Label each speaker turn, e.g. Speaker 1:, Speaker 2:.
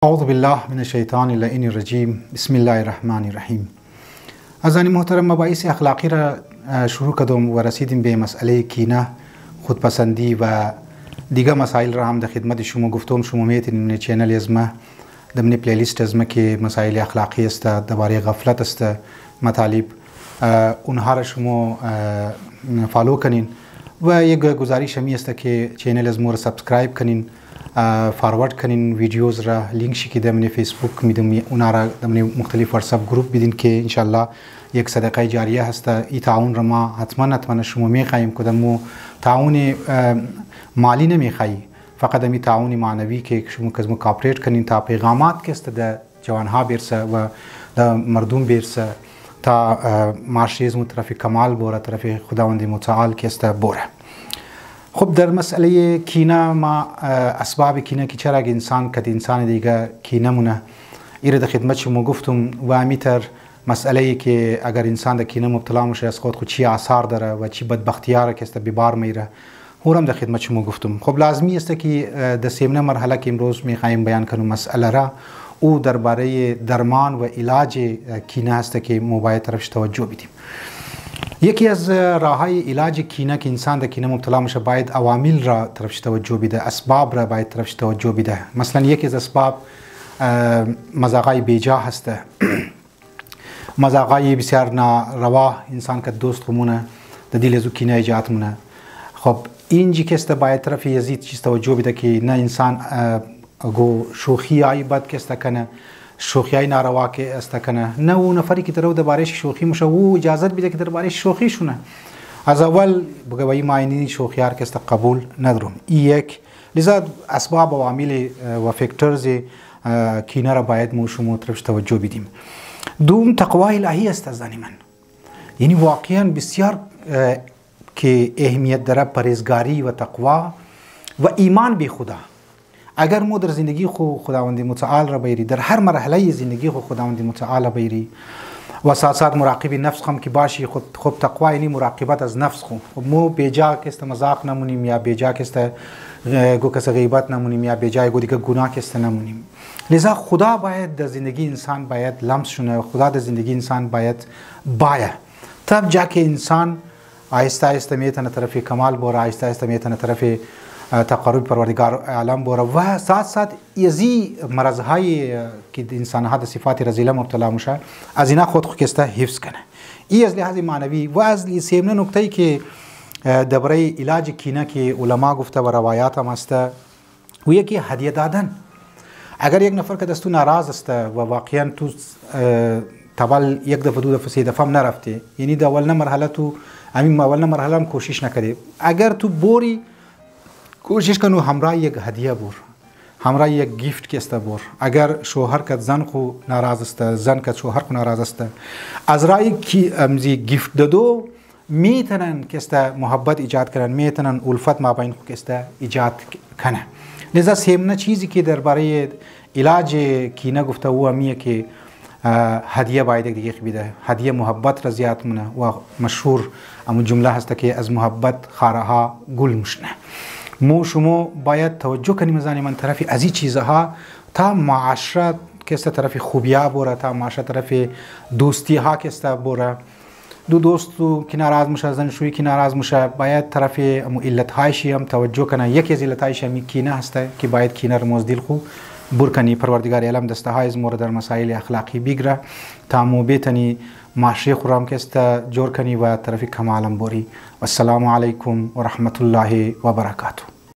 Speaker 1: اعوذ بالله من الشیطان اللعین الرجیم. بسم الله الرحمن الرحیم. عزیزان محترم، مباحث اخلاقی را شروع کردم و رسیدیم به مسئله کینه، خودپسندی و دیگر مسائل را هم در خدمت شما گفتم. شما میتونید چینل از ما در پلیلیست از ما که مسائل اخلاقی است، درباره غفلت است مطالب، اونها را شما فالو کنین و یک گزارش همی است که چینل از ما را سابسکرایب کنین، فارورد کنین ویدیوز را، لینک شی که در فیسبوک میدم اونا را در مختلف واتساپ گروپ بدین که انشالله یک صدقه جاریه هست. این تعاون را ما حتما شما میخواهیم که دمو تعاون مالی نمیخواهی، فقط می تعاون معنوی که شما کزمو کاپریت کنین تا پیغامات که است در جوانها برسه و در مردم برسه، تا معاشره از طرف کمال بوره، طرف خداوند متعال که است بوره. خب در مسئله کینه، ما اسباب کینه که چرا انسان کد انسان دیگه کینه مونه ایره در خدمت شما گفتم و امیتر مسئله که اگر انسان در کینه مبتلا میشه از خود چی آثار داره و چی بدبختیاره که است بیبار میره، هورم در خدمت شما گفتم. خب لازمی است که در سیمنه مرحله که امروز میخوایم بیان کنم مسئله را، او درباره درمان و علاج کینه است که ما باید طرفش توجه بدیم. یکی از راههای علاج کینه که انسان در کینه مبتلا میشه باید عوامل را طرفش توجه بده، اسباب را باید طرفش توجه بده. مثلا یکی از اسباب مذاقای بیجا هست، مذاقای بسیار ناروا انسان که دوست خمونه در دل از کینه ایجاد مونه. خب اینجی که است باید طرف یزید چیز توجه بده که نه انسان گو شوخی های بد که است کنه، شوخی های ناروا که است کنه، نه اون نفری که در بارش شوخی میشه او اجازه بده که در بارش شوخی شونه. از اول بگویی ما این شوخی ها که است قبول ندارم. یک لذا اسباب و عوامل و فاکتورز کینه را باید ما شما طرفش توجه بدیم. دوم تقوای الهی است از من، یعنی واقعا بسیار که اهمیت داره پرهیزگاری و تقوا و ایمان به خدا. اگر ما در زندگی خداوند متعال را بیری، در هر مرحله زندگی خداوند متعال بیری و ساتھ مراقب نفس هم که باشی، خب تقوا یعنی مراقبت از نفس خو مو بیجا که است مذاق نمونیم یا بیجا که است گو کس غیبت نمونیم یا بیجا گو دیگه گناه که است نمونیم. لذا خدا باید در زندگی انسان باید لمس شونه، خدا در زندگی انسان باید تب جا که انسان آهسته آهسته میتونه طرف کمال بوره، آهسته آهسته میتونه طرف تقرب پروردگار عالم بوره و ساتھ یزی مرضهای که انسان ها در صفات رذیله مبتلا میشه از اینا خود کسته حفظ کنه. این از لحاظ معنوی. و از سیمنه نکته که درباره علاج کینه که علما گفته و روایات هم است و یکی هدیه دادن. اگر یک نفر که دستو ناراض است و واقعا تو تول یک دفعه دو دفعه سه دفعه نرفته، یعنی در اول مرحله تو همین اول مرحله هم کوشش نکردی، اگر تو بوری کوشش کنو همراه یک هدیه بور، همراه یک گیفت که است بور. اگر شوهر که زن خو ناراض است، زن که شوهر خو ناراض است، از رای کی امزی گیفت دادو میتونن که است محبت ایجاد کنن، میتونن الفت مابین خو که است ایجاد کنه. لذا سیمنه چیزی که درباره علاج کینه گفته او همیه که هدیه باید دیگه بده. هدیه محبت را زیاد منه و مشهور اما جمله هست که از محبت خارها گل مشنه. مو شما باید توجه کنیم از من طرف از این چیزها تا معاشرت که است طرف خوبیا بوره، تا معاشرت طرف دوستی ها که است بوره. دو دوستو که ناراض میشه، زن شویی که ناراض میشه، باید طرف علت هایش هم توجه کنه. یکی از علت هایش هم کینه هست که باید کینه رو از دل خو بور کنی. پروردگار عالم دسته های از مورد در مسائل اخلاقی بگیره تا مو بتنی معاشره خورم که است جور کنی و طرف کمالم بوری. والسلام علیکم و رحمت الله و برکاته.